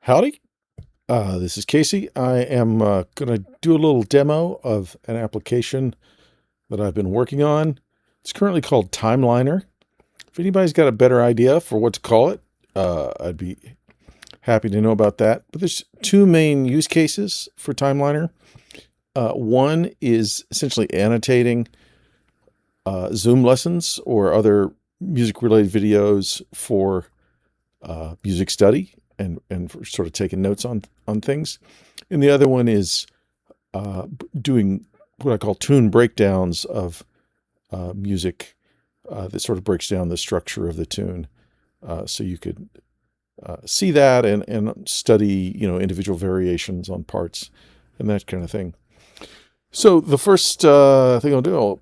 Howdy, this is Casey. I am going to do a little demo of an application that I've been working on. It's currently called Timeliner. If anybody's got a better idea for what to call it, I'd be happy to know about that. But there's two main use cases for Timeliner. One is essentially annotating Zoom lessons or other music-related videos for music study and for sort of taking notes on things. And the other one is doing what I call tune breakdowns of music that sort of breaks down the structure of the tune. So you could see that and study, individual variations on parts and that kind of thing. So the first thing I'll do, I'll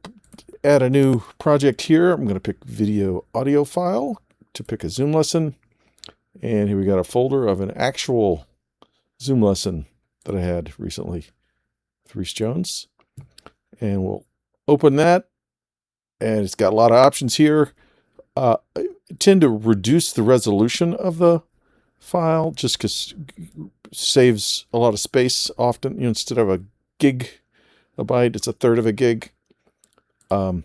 add a new project here. I'm going to pick video audio file to pick a Zoom lesson. And here we got a folder of an actual Zoom lesson that I had recently with Reese Jones. And we'll open that. And it's got a lot of options here. I tend to reduce the resolution of the file just because it saves a lot of space often. Instead of a gigabyte, it's a third of a gig. And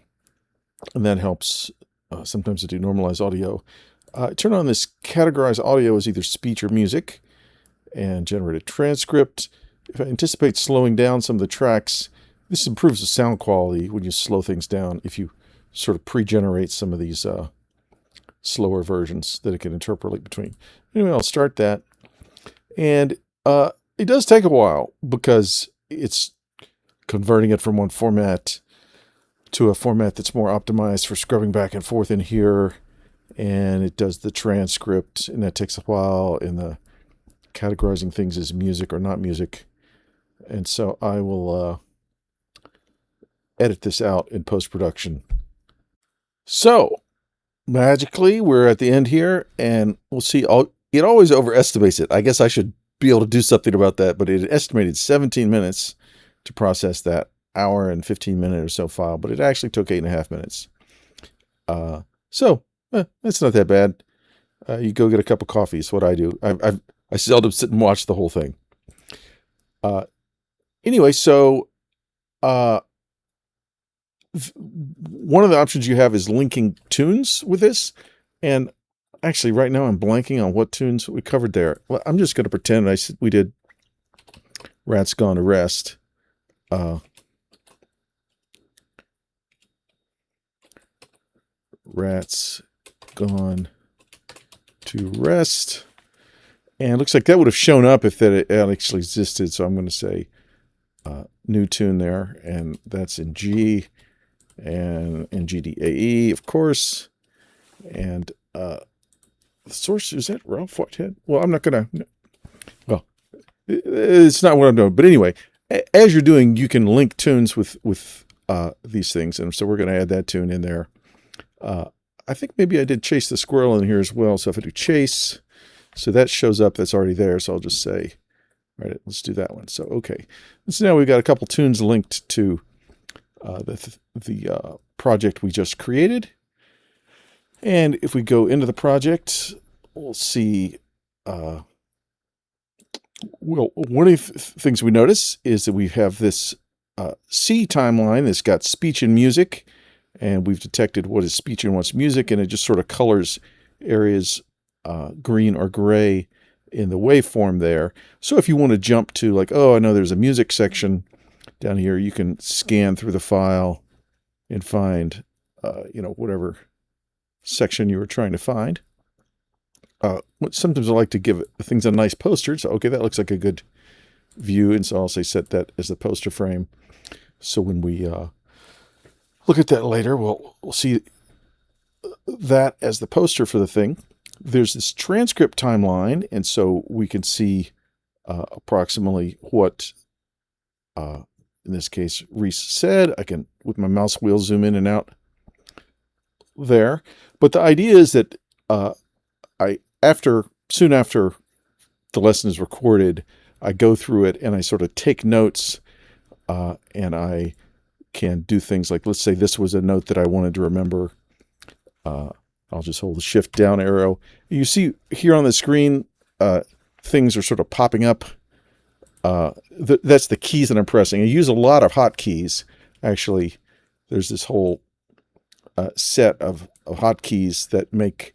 that helps sometimes to do normalized audio. Turn on this categorize audio as either speech or music and generate a transcript. If I anticipate slowing down some of the tracks, this improves the sound quality when you slow things down if you sort of pre-generate some of these slower versions that it can interpolate between. Anyway, I'll start that. And it does take a while because it's converting it from one format to a format that's more optimized for scrubbing back and forth in here. And it does the transcript, and that takes a while, in the categorizing things as music or not music. And so I will edit this out in post-production. So magically, we're at the end here, and we'll see. It always overestimates it. I guess I should be able to do something about that, but it estimated 17 minutes to process that hour and 15-minute or so file, but it actually took 8.5 minutes. That's not that bad. You go get a cup of coffee is what I do. I seldom sit and watch the whole thing. Anyway, so one of the options you have is linking tunes with this. And actually, right now I'm blanking on what tunes we covered there. Well, I'm just going to pretend we did Rats Gone to Rest. Rats Gone to Rest. And it looks like that would have shown up if that actually existed. So I'm going to say new tune there. And that's in G and in GDAE, of course. And the source, is that Ralph Whitehead? Well, I'm not going to. Well, it's not what I'm doing. But anyway, as you're doing, you can link tunes with these things. And so we're going to add that tune in there. I think maybe I did Chase the Squirrel in here as well. So if I do Chase, so that shows up, that's already there. So I'll just say, right, let's do that one. So, okay. So now we've got a couple tunes linked to the project we just created. And if we go into the project, we'll see, well, one of the things we notice is that we have this C timeline that's got speech and music. And we've detected what is speech and what's music, and it just sort of colors areas green or gray in the waveform there. So if you want to jump to like, oh, I know there's a music section down here, you can scan through the file and find, whatever section you were trying to find. Sometimes I like to give things a nice poster. So, okay, that looks like a good view. And so I'll say set that as the poster frame. So when we look at that later, we'll see that as the poster for the thing. There's this transcript timeline, and so we can see approximately what, in this case, Reese said. I can, with my mouse wheel, zoom in and out there. But the idea is that soon after the lesson is recorded, I go through it and I sort of take notes, and I can do things like, let's say this was a note that I wanted to remember. I'll just hold the shift down arrow. You see here on the screen, things are sort of popping up. That's the keys that I'm pressing. I use a lot of hotkeys. Actually, there's this whole set of hotkeys that make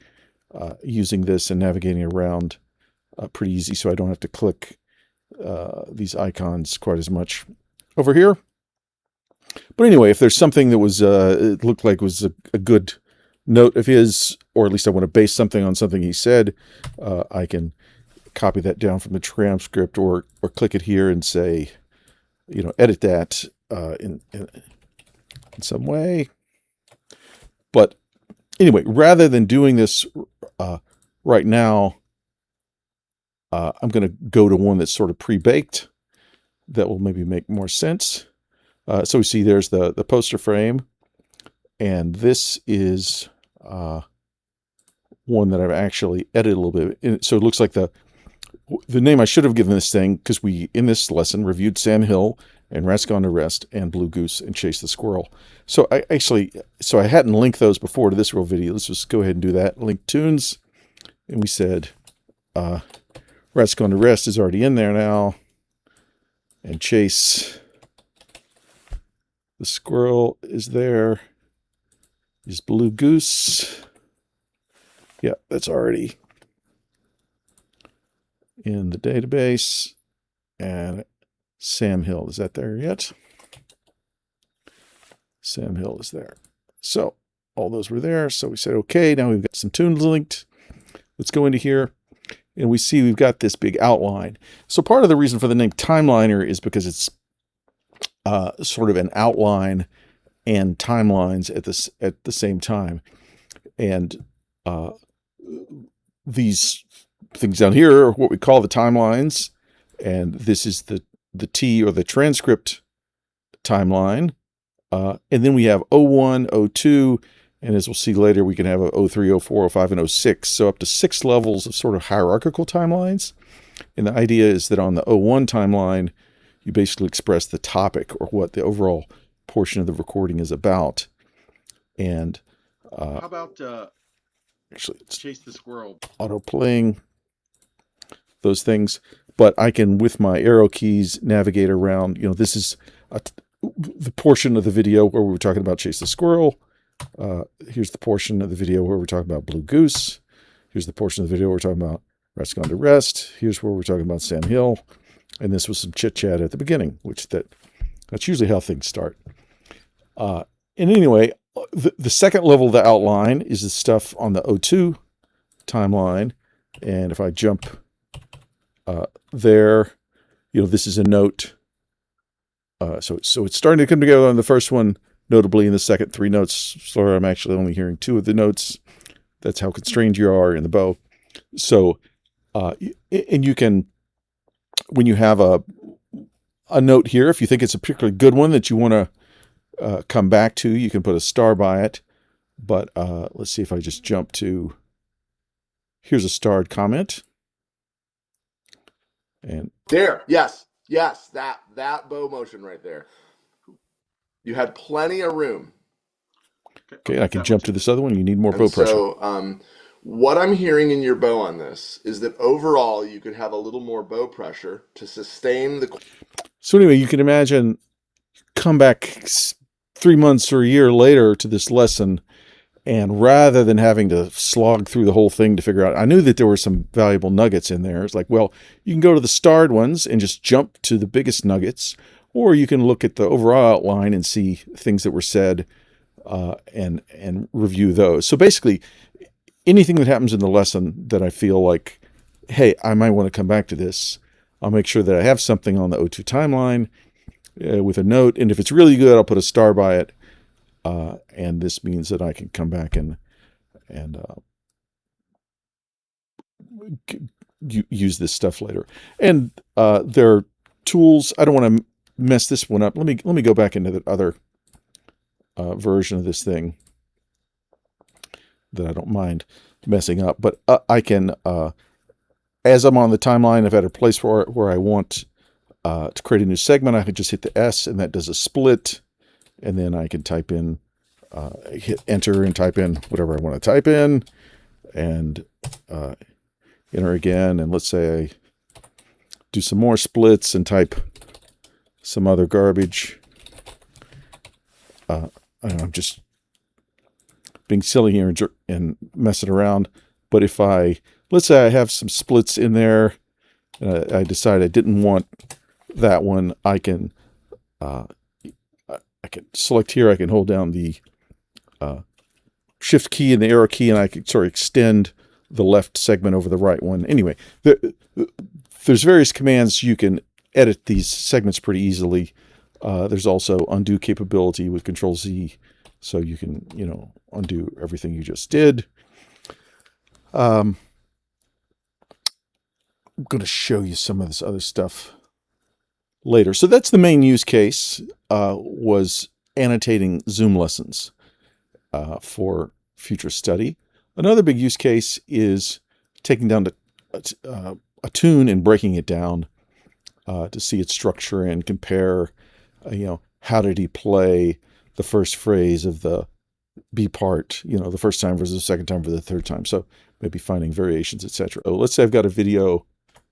using this and navigating around pretty easy, so I don't have to click these icons quite as much over here. But anyway, if there's something that was it looked like was a good note of his, or at least I want to base something on something he said, I can copy that down from the transcript, or click it here and say, edit that in some way. But anyway, rather than doing this right now, I'm going to go to one that's sort of pre-baked. That will maybe make more sense. So we see there's the poster frame, and this is one that I've actually edited a little bit. So it looks like the name I should have given this thing, because we, in this lesson, reviewed Sam Hill and Rat's Gone to Rest and Blue Goose and Chase the Squirrel. So I hadn't linked those before to this real video. Let's just go ahead and do that. Link tunes, and we said Rat's Gone to Rest is already in there now, and Chase the Squirrel is there. Is Blue Goose. Yeah, that's already in the database. And Sam Hill, is that there yet? Sam Hill is there. So all those were there. So we said, okay, now we've got some tunes linked. Let's go into here. And we see we've got this big outline. So part of the reason for the name Timeliner is because it's sort of an outline and timelines at the same time. And these things down here are what we call the timelines. And this is the T, or the transcript timeline. And then we have 01, 02, and as we'll see later, we can have a 03, 04, 05, and 06. So up to 6 levels of sort of hierarchical timelines. And the idea is that on the 01 timeline, you basically express the topic, or what the overall portion of the recording is about. And how about actually, it's Chase the Squirrel? Auto playing those things. But I can, with my arrow keys, navigate around. This is the portion of the video where we were talking about Chase the Squirrel. Here's the portion of the video where we're talking about Blue Goose. Here's the portion of the video where we're talking about Rat's Gone to Rest. Here's where we're talking about Sam Hill. And this was some chit-chat at the beginning, which that's usually how things start. And anyway, the second level of the outline is the stuff on the 02 timeline. And if I jump there, this is a note. So it's starting to come together on the first one, notably in the second 3 notes. Sorry, I'm actually only hearing 2 of the notes. That's how constrained you are in the bow. So, and you can, when you have a note here, if you think it's a particularly good one that you want to come back to, you can put a star by it. But let's see if I just jump to, here's a starred comment. And there, yes, that bow motion right there. You had plenty of room. Okay, I can jump to this other one. You need more bow pressure. So, what I'm hearing in your bow on this is that overall you could have a little more bow pressure to sustain the. So anyway, you can imagine come back 3 months or a year later to this lesson, and rather than having to slog through the whole thing to figure out, I knew that there were some valuable nuggets in there. It's like, well, you can go to the starred ones and just jump to the biggest nuggets, or you can look at the overall outline and see things that were said and review those. So basically, anything that happens in the lesson that I feel like, hey, I might want to come back to this, I'll make sure that I have something on the 02 timeline with a note. And if it's really good, I'll put a star by it. And this means that I can come back and use this stuff later. And there are tools. I don't want to mess this one up. Let me go back into the other version of this thing that I don't mind messing up. But I can, as I'm on the timeline, if at a place where I want to create a new segment, I can just hit the S, and that does a split. And then I can type in, hit enter and type in whatever I want to type in, and enter again. And let's say do some more splits and type some other garbage. I'm just being silly here and messing around. But if let's say I have some splits in there, and I decide I didn't want that one, I can select here. I can hold down the Shift key and the arrow key, and I can sort of extend the left segment over the right one. Anyway, there's various commands you can edit these segments pretty easily. There's also undo capability with Control Z, so you can, undo everything you just did. I'm going to show you some of this other stuff later. So that's the main use case, was annotating Zoom lessons for future study. Another big use case is taking down a tune and breaking it down to see its structure and compare, how did he play the first phrase of the B part, the first time versus the second time versus the third time. So maybe finding variations, etc. So let's say I've got a video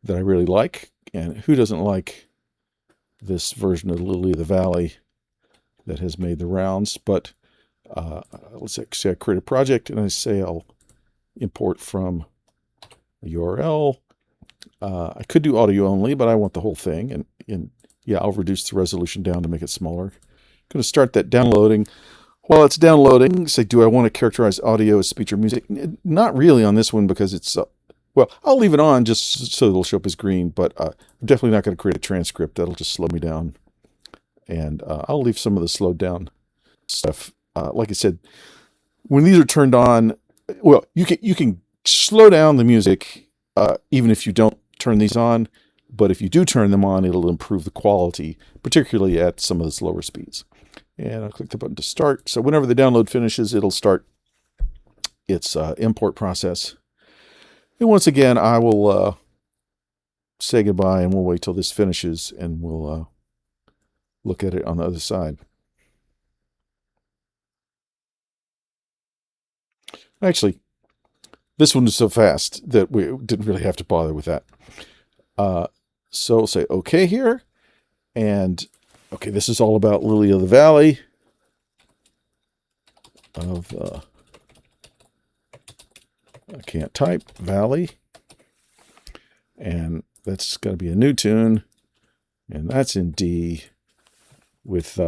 that I really like, and who doesn't like this version of Lily of the Valley that has made the rounds? But let's say I create a project and I say I'll import from a URL. I could do audio only, but I want the whole thing. And yeah, I'll reduce the resolution down to make it smaller. I'm going to start that downloading. While it's downloading, say, do I want to characterize audio as speech or music? Not really on this one, because it's, well, I'll leave it on just so it'll show up as green, but I'm definitely not going to create a transcript. That'll just slow me down. And I'll leave some of the slowed down stuff. Like I said, when these are turned on, well, you can slow down the music even if you don't turn these on. But if you do turn them on, it'll improve the quality, particularly at some of the slower speeds. And I'll click the button to start. So whenever the download finishes, it'll start its import process. And once again, I will say goodbye, and we'll wait till this finishes, and we'll look at it on the other side. Actually, this one was so fast that we didn't really have to bother with that. So we'll say OK here. And OK, this is all about Lily of the Valley. I can't type Valley. And that's going to be a new tune. And that's in D with,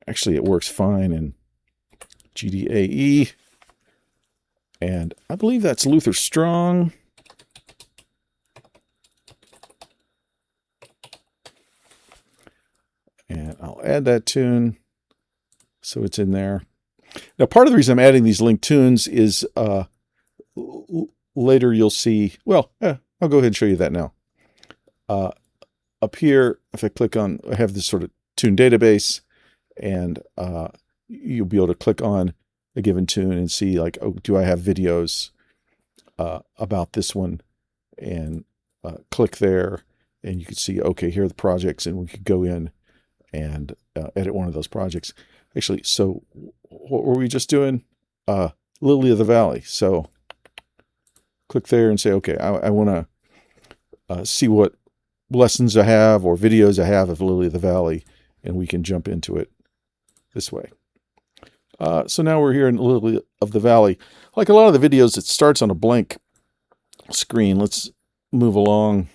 actually it works fine in GDAE. And I believe that's Luther Strong. And I'll add that tune so it's in there. Now, part of the reason I'm adding these linked tunes is later you'll see, well, I'll go ahead and show you that now. Up here, if I click on, I have this sort of tune database, and you'll be able to click on a given tune and see, like, oh, do I have videos about this one? And click there, and you can see, okay, here are the projects, and we could go in and edit one of those projects. Actually, so what were we just doing? Lily of the Valley. So click there and say, okay, I want to see what lessons I have or videos I have of Lily of the Valley, and we can jump into it this way. So now we're here in Lily of the Valley. Like a lot of the videos, it starts on a blank screen. Let's move along,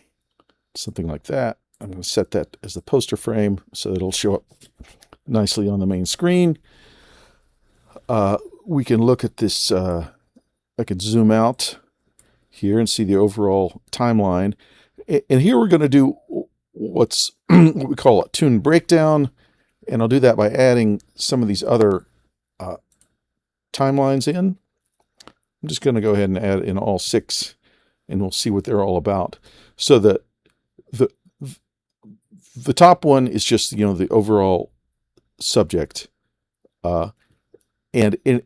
something like that. I'm going to set that as the poster frame so that it'll show up nicely on the main screen. We can look at this. I can zoom out here and see the overall timeline. And here we're going to do what we call a tune breakdown. And I'll do that by adding some of these other timelines in. I'm just going to go ahead and add in all 6, and we'll see what they're all about. So the top one is just, the overall subject, and then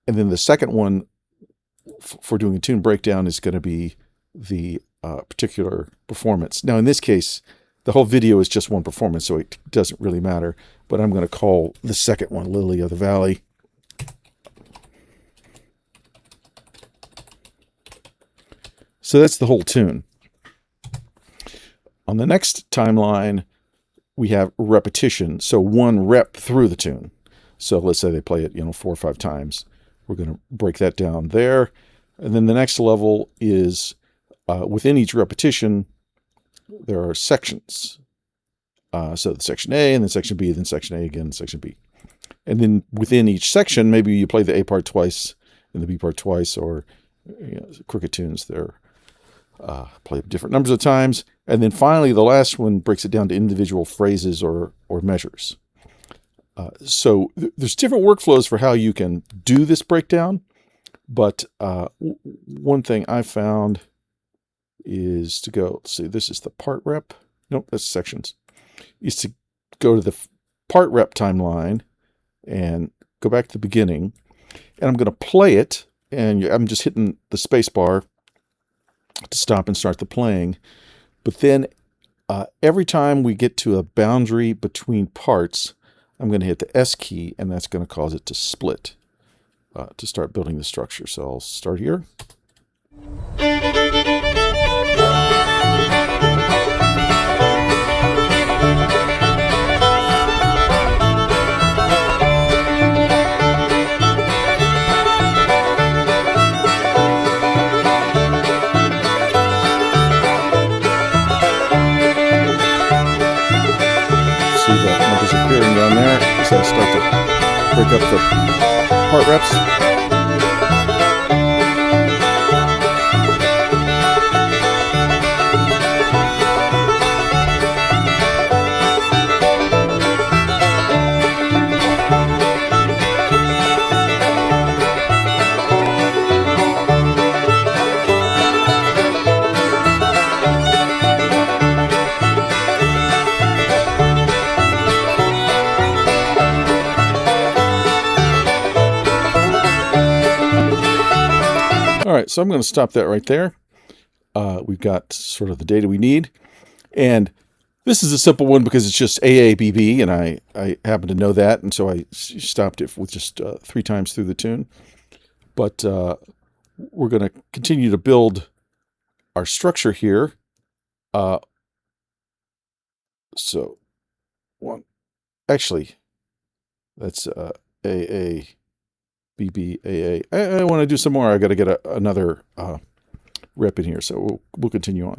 the second one for doing a tune breakdown is going to be the particular performance. Now, in this case, the whole video is just one performance, so it doesn't really matter. But I'm going to call the second one Lily of the Valley. So that's the whole tune. On the next timeline, we have repetition. So 1 rep through the tune. So let's say they play it, 4 or 5 times. We're going to break that down there. And then the next level is within each repetition, there are sections. So the section A, and then section B, then section A again, section B. And then within each section, maybe you play the A part twice and the B part twice, or cricket tunes, they're played different numbers of times. And then finally, the last one breaks it down to individual phrases or measures. So there's different workflows for how you can do this breakdown. But one thing I found is to go, let's see, this is the part rep. Nope, that's sections. Is to go to the part rep timeline and go back to the beginning. And I'm going to play it. And I'm just hitting the space bar to stop and start the playing. But then every time we get to a boundary between parts, I'm going to hit the S key, and that's going to cause it to split to start building the structure. So I'll start here. See the numbers appearing down there as I start to break up the part reps. All right, so I'm going to stop that right there. We've got sort of the data we need. And this is a simple one because it's just AABB, and I happen to know that, and so I stopped it with just 3 times through the tune. But we're going to continue to build our structure here. So, one, actually, that's AA. BBAA. I want to do some more. I got to get another rep in here, so we'll continue on.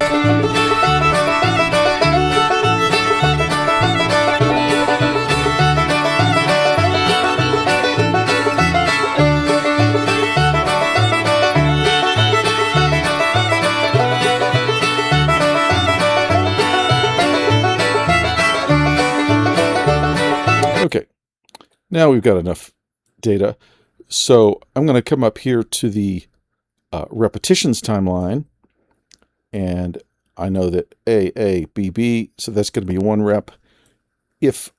Okay, now we've got enough data. So I'm going to come up here to the repetitions timeline, and I know that AABB, so that's going to be 1 rep. If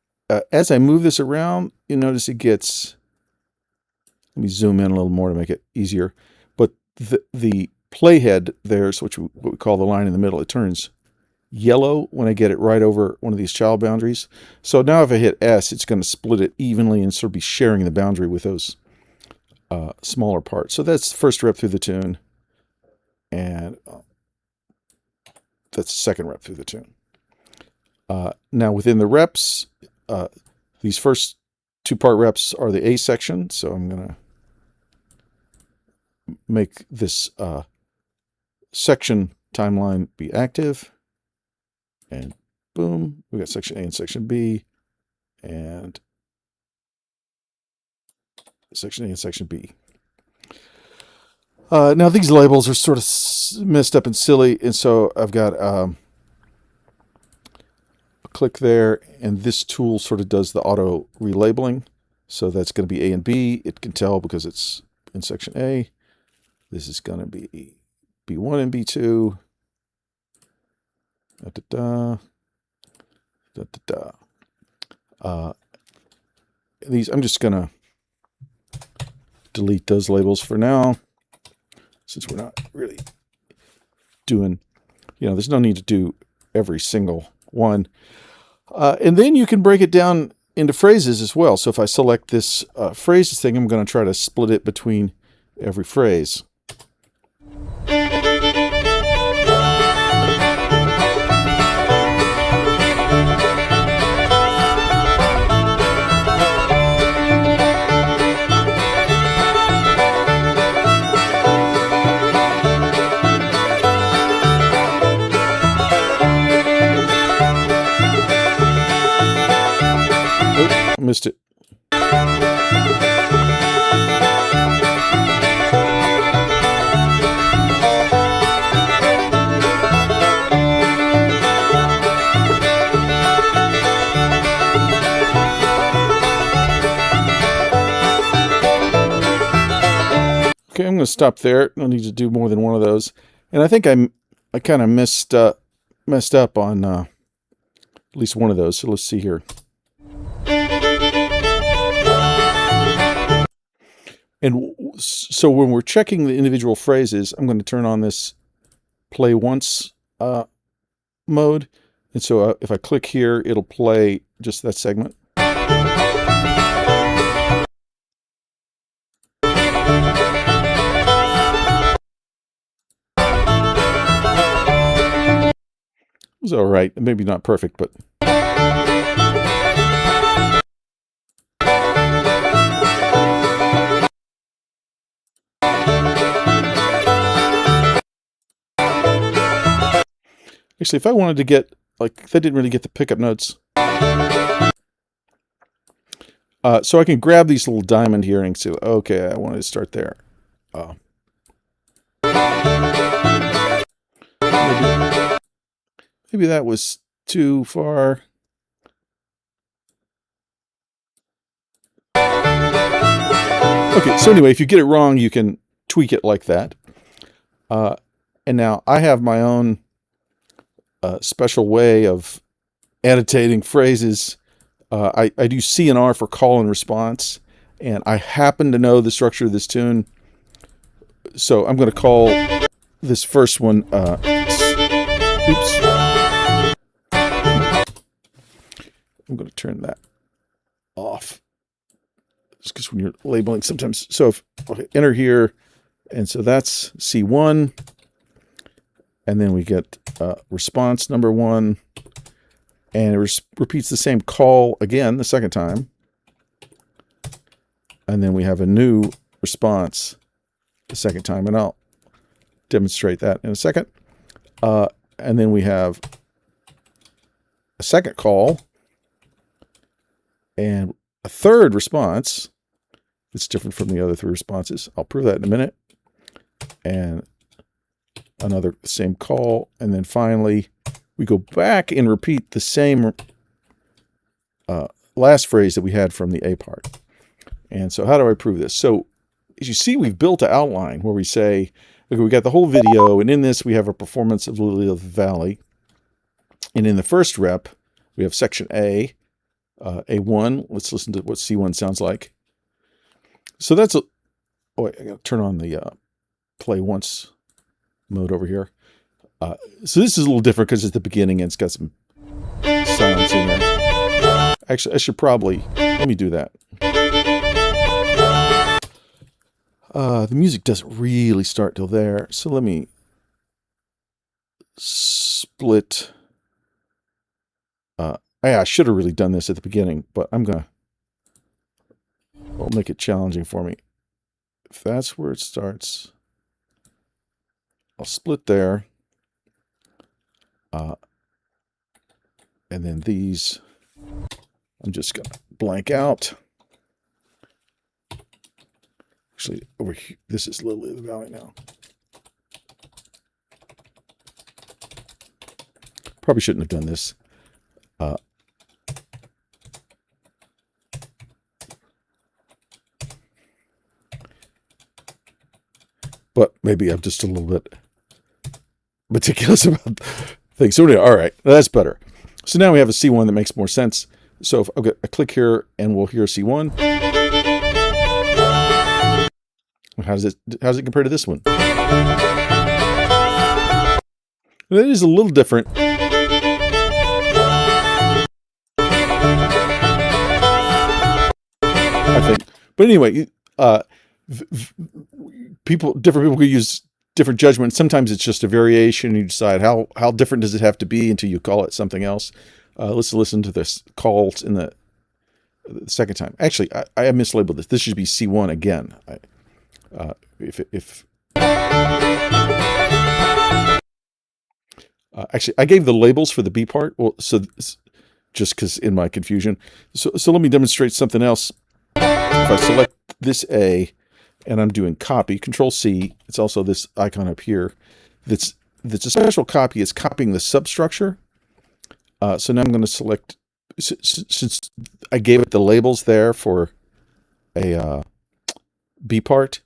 as I move this around, you notice it gets, let me zoom in a little more to make it easier, but the playhead there's what we call the line in the middle, it turns yellow when I get it right over one of these child boundaries. So now if I hit S, it's going to split it evenly and sort of be sharing the boundary with those smaller parts. So that's the first rep through the tune, and that's the second rep through the tune. Now within the reps, these first 2 part reps are the A section, so I'm going to make this section timeline be active, and boom, we got section A and section B, and section A and section B. Now these labels are sort of messed up and silly, and so I've got a click there, and this tool sort of does the auto relabeling. So that's going to be A and B. It can tell because it's in section A. This is going to be B1 and B2. Da, da, da, da, da. These, I'm just going to delete those labels for now, since we're not really doing, there's no need to do every single one. And then you can break it down into phrases as well. So if I select this phrases thing, I'm going to try to split it between every phrase. missed it. Okay, I'm going to stop there. I need to do more than one of those. And I think I kind of messed up on at least one of those. So let's see here. And so when we're checking the individual phrases, I'm going to turn on this play once mode. And so if I click here, it'll play just that segment. It was all right. Maybe not perfect, but... Actually, if I wanted to get, like, that didn't really get the pickup notes. So I can grab these little diamond here and say, okay, I wanted to start there. Maybe that was too far. Okay, so anyway, if you get it wrong, you can tweak it like that. And now I have my own special way of annotating phrases. I do C and R for call and response, and I happen to know the structure of this tune. So I'm going to call this first one, oops. I'm going to turn that off. Just because when you're labeling sometimes. So if okay, enter here, and so that's C1. And then we get response number 1. And it repeats the same call again the second time. And then we have a new response the second time. And I'll demonstrate that in a second. And then we have a second call. And a third response. It's different from the other 3 responses. I'll prove that in a minute. And another same call. And then finally, we go back and repeat the same last phrase that we had from the A part. And so how do I prove this? So as you see, we've built an outline where we say, okay, we got the whole video, and in this we have a performance of Lily of the Valley. And in the first rep, we have section A, A1. Let's listen to what C1 sounds like. So that's a... Oh, wait, I got to turn on the play once mode over here. So this is a little different because it's the beginning and it's got some silence in there. Actually, I should probably... Let me do that. The music doesn't really start till there. So let me split... I should have really done this at the beginning, but I'm going to... I'll make it challenging for me. If that's where it starts, I'll split there. And then these, I'm just going to blank out. Actually, over here, this is Lily of the Valley now. Probably shouldn't have done this. But maybe I'm just a little bit meticulous about things. So anyway, all right, that's better. So now we have a C1 that makes more sense. So if okay, I click here and we'll hear C1. How does it compare to this one? It is a little different. I think. But anyway, different people could use different judgments. Sometimes it's just a variation. You decide how different does it have to be until you call it something else. Let's listen to this calls in the second time. Actually, I mislabeled this. This should be C1 again. Actually, I gave the labels for the B part. Well, so just because in my confusion. So let me demonstrate something else. If I select this A and I'm doing copy, Control C, it's also this icon up here. That's a special copy. It's copying the substructure. So now I'm going to select, since I gave it the labels there for a B part,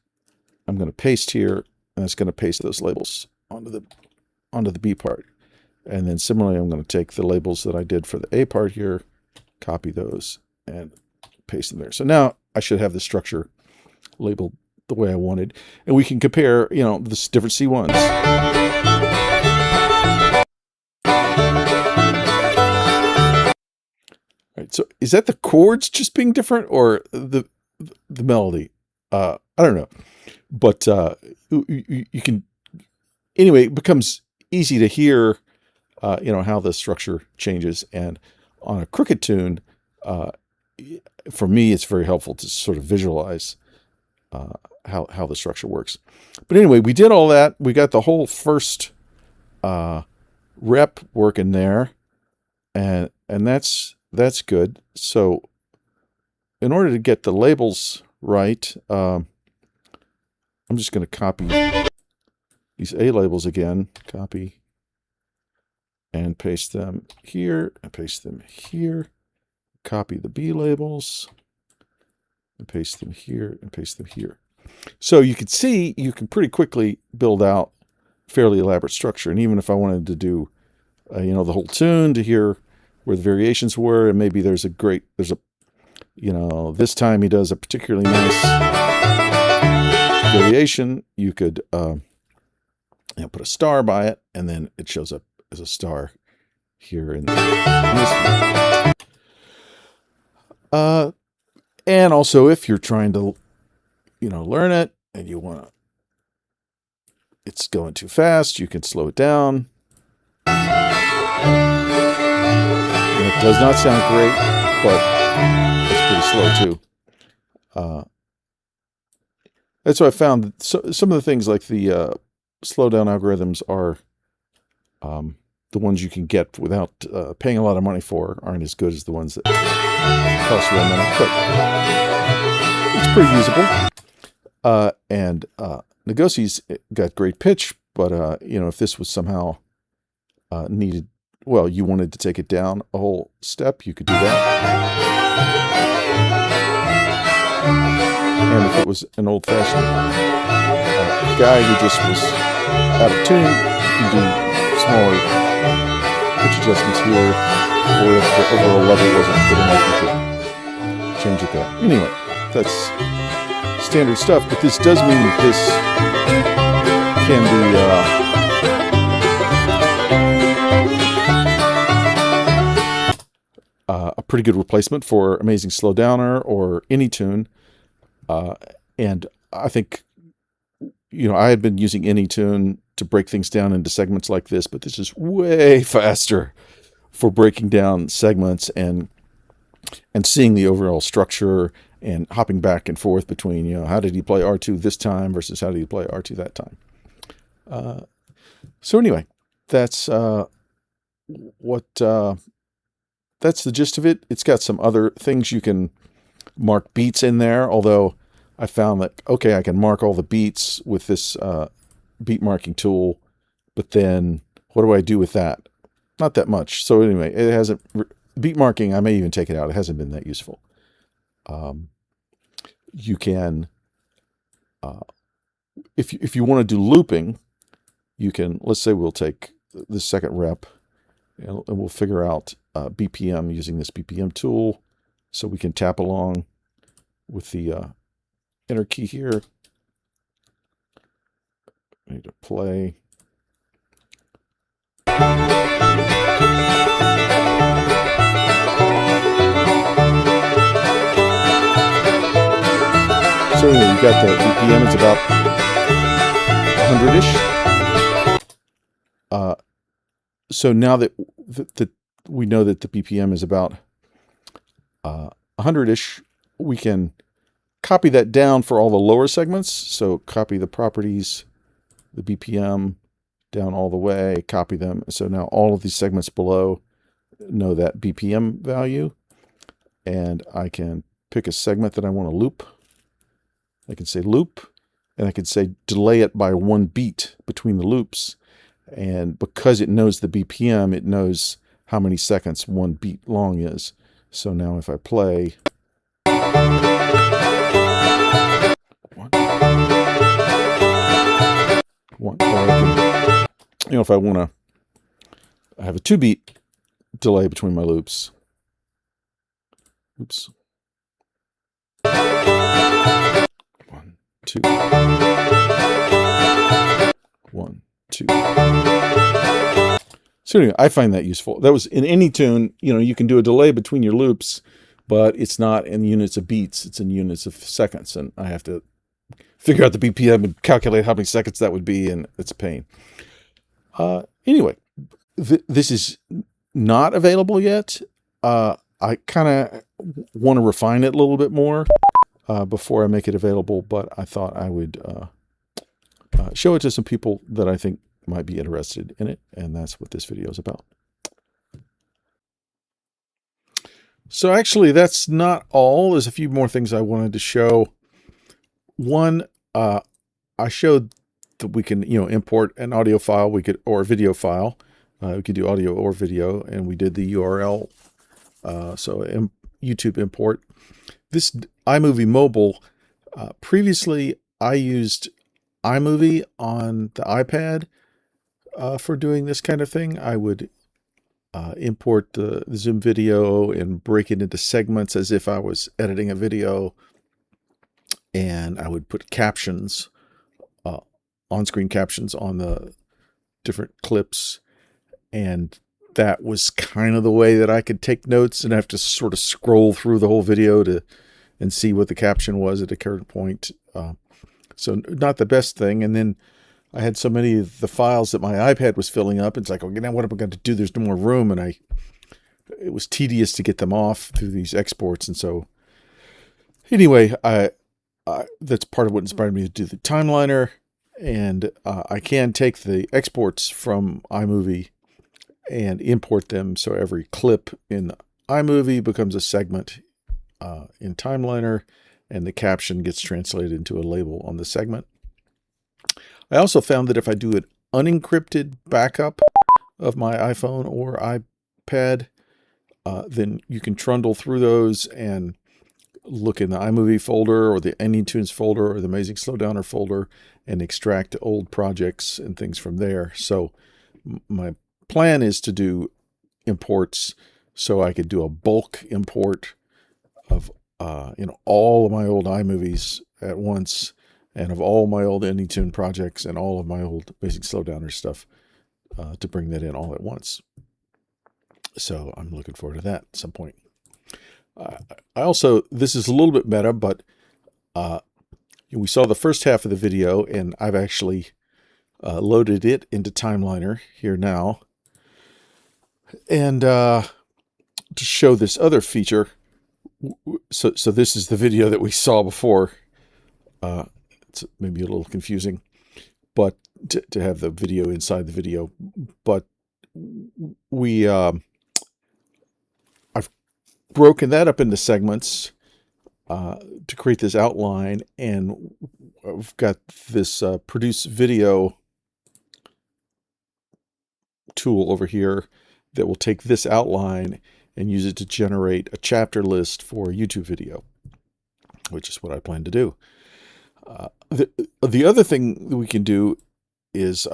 I'm going to paste here, and it's going to paste those labels onto the B part. And then similarly, I'm going to take the labels that I did for the A part here, copy those, and paste them there. So now I should have the structure labeled the way I wanted. And we can compare, you know, the different C1s. All right, so is that the chords just being different or the melody? I don't know. But you can, anyway, it becomes easy to hear, you know, how the structure changes. And on a crooked tune, for me, it's very helpful to sort of visualize how the structure works. But anyway, we did all that. We got the whole first rep working there, and that's good. So in order to get the labels right, I'm just going to copy these A labels again, copy and paste them here, and paste them here, copy the B labels, and paste them here, and paste them here. So you can see, you can pretty quickly build out fairly elaborate structure. And even if I wanted to do, you know, the whole tune to hear where the variations were, and maybe there's a, you know, this time he does a particularly nice variation, you could you know, put a star by it, and then it shows up as a star here in this one. And also, if you're trying to, you know, learn it and you want to, it's going too fast, you can slow it down. And it does not sound great, but it's pretty slow too. That's what I found. So, some of the things like the slowdown algorithms are the ones you can get without paying a lot of money for, aren't as good as the ones that cost real money, but it's pretty usable. And Negosi's got great pitch, but you know, if this was somehow needed, well, you wanted to take it down a whole step, you could do that. And if it was an old-fashioned guy who just was out of tune, you can do smaller pitch adjustments here, or if the overall level wasn't good enough, you could change it there. Anyway, that's standard stuff, but this does mean that this can be a pretty good replacement for Amazing Slowdowner or AnyTune. And I think, you know, I had been using AnyTune to break things down into segments like this, but this is way faster for breaking down segments and seeing the overall structure and hopping back and forth between, you know, how did he play R2 this time versus how did he play R2 that time. So anyway, that's that's the gist of it. It's got some other things you can mark beats in there, although I found that, okay, I can mark all the beats with this beat marking tool, but then what do I do with that? Not that much. So anyway, it hasn't, beat marking, I may even take it out. It hasn't been that useful. You can, if you want to do looping, you can, let's say we'll take the second rep and we'll figure out BPM using this BPM tool. So we can tap along with the enter key here. I need to play. So anyway, you got the BPM, it's about 100-ish. So now that we know that the BPM is about 100-ish, we can copy that down for all the lower segments. So copy the properties, the BPM down all the way, copy them. So now all of these segments below know that BPM value, and I can pick a segment that I want to loop. I can say loop, and I can say delay it by 1 beat between the loops. And because it knows the BPM, it knows how many seconds 1 beat long is. So now if I play, or I can, if I want to have a 2 beat delay between my loops. Oops. 1, 2. 1, 2. So anyway, I find that useful. That was in AnyTune. You can do a delay between your loops, but it's not in units of beats. It's in units of seconds, and I have to figure out the BPM and calculate how many seconds that would be, and it's a pain. Anyway, this is not available yet. I kind of want to refine it a little bit more before I make it available, but I thought I would show it to some people that I think might be interested in it, and that's what this video is about. So actually, that's not all. There's a few more things I wanted to show. One, I showed that we can, import an audio file, or a video file. We could do audio or video, and we did the URL. So YouTube import. This iMovie Mobile, previously I used iMovie on the iPad for doing this kind of thing. I would import the Zoom video and break it into segments as if I was editing a video, and I would put captions, on-screen captions on the different clips, and that was kind of the way that I could take notes and have to sort of scroll through the whole video and see what the caption was at a current point. So not the best thing. And then I had so many of the files that my iPad was filling up. It's like, okay, now what am I going to do? There's no more room. And it was tedious to get them off through these exports. And so anyway, that's part of what inspired me to do the timeliner. And I can take the exports from iMovie and import them, so every clip in iMovie becomes a segment in Timeliner, and the caption gets translated into a label on the segment. I also found that if I do an unencrypted backup of my iPhone or iPad, then you can trundle through those and look in the iMovie folder or the AnyTunes folder or the Amazing Slowdowner folder and extract old projects and things from there. So my plan is to do imports so I could do a bulk import of all of my old iMovies at once, and of all my old AnyTune projects and all of my old Basic Slowdowner stuff to bring that in all at once. So I'm looking forward to that at some point. I also, this is a little bit meta, but we saw the first half of the video, and I've actually loaded it into Timeliner here now. And to show this other feature, so this is the video that we saw before. It's maybe a little confusing, but to have the video inside the video. But I've broken that up into segments to create this outline, and I've got this produce video tool over here that will take this outline and use it to generate a chapter list for a YouTube video, which is what I plan to do. The other thing that we can do is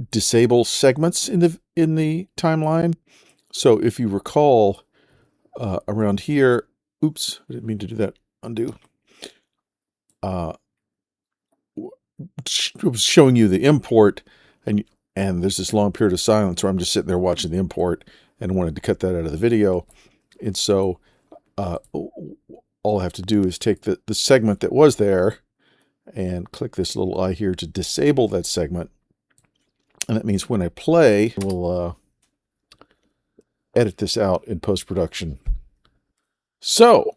disable segments in the timeline. So if you recall, around here, oops, I didn't mean to do that. Undo. It was showing you the import, and there's this long period of silence where I'm just sitting there watching the import and wanted to cut that out of the video. And so all I have to do is take the segment that was there and click this little eye here to disable that segment. And that means when I play, we'll edit this out in post-production. So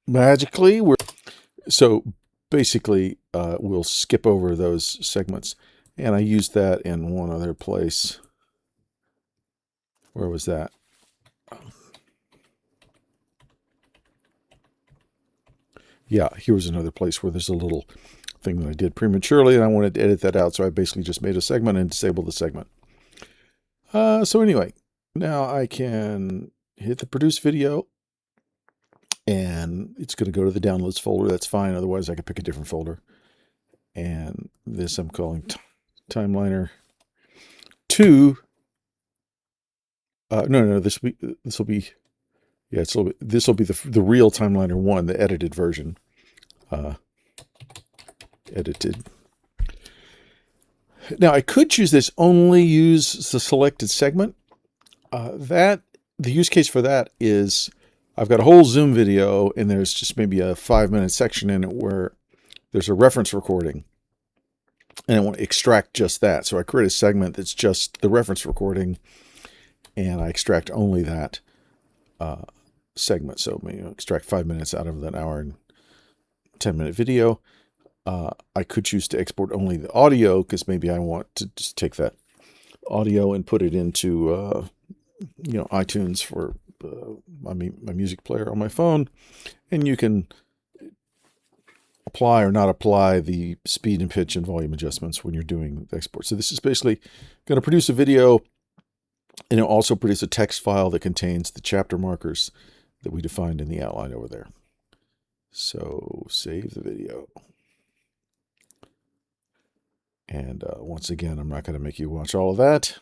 magically, basically we'll skip over those segments. And I used that in one other place. Where was that? Yeah, here was another place where there's a little thing that I did prematurely, and I wanted to edit that out, so I basically just made a segment and disabled the segment. So anyway, now I can hit the produce video, and it's going to go to the downloads folder. That's fine. Otherwise, I could pick a different folder. And this I'm calling Timeliner 2. No, this will be yeah, this will be the real Timeliner 1, the edited version. Edited. Now I could choose this, only use the selected segment. The use case for that is I've got a whole Zoom video and there's just maybe a 5-minute section in it where there's a reference recording, and I want to extract just that. So I create a segment that's just the reference recording, and I extract only that segment. So extract 5 minutes out of that hour and 10-minute video. I could choose to export only the audio, because maybe I want to just take that audio and put it into iTunes for my music player on my phone, and you can apply or not apply the speed and pitch and volume adjustments when you're doing the export. So this is basically going to produce a video, and it'll also produce a text file that contains the chapter markers that we defined in the outline over there. So save the video. And once again, I'm not going to make you watch all of that.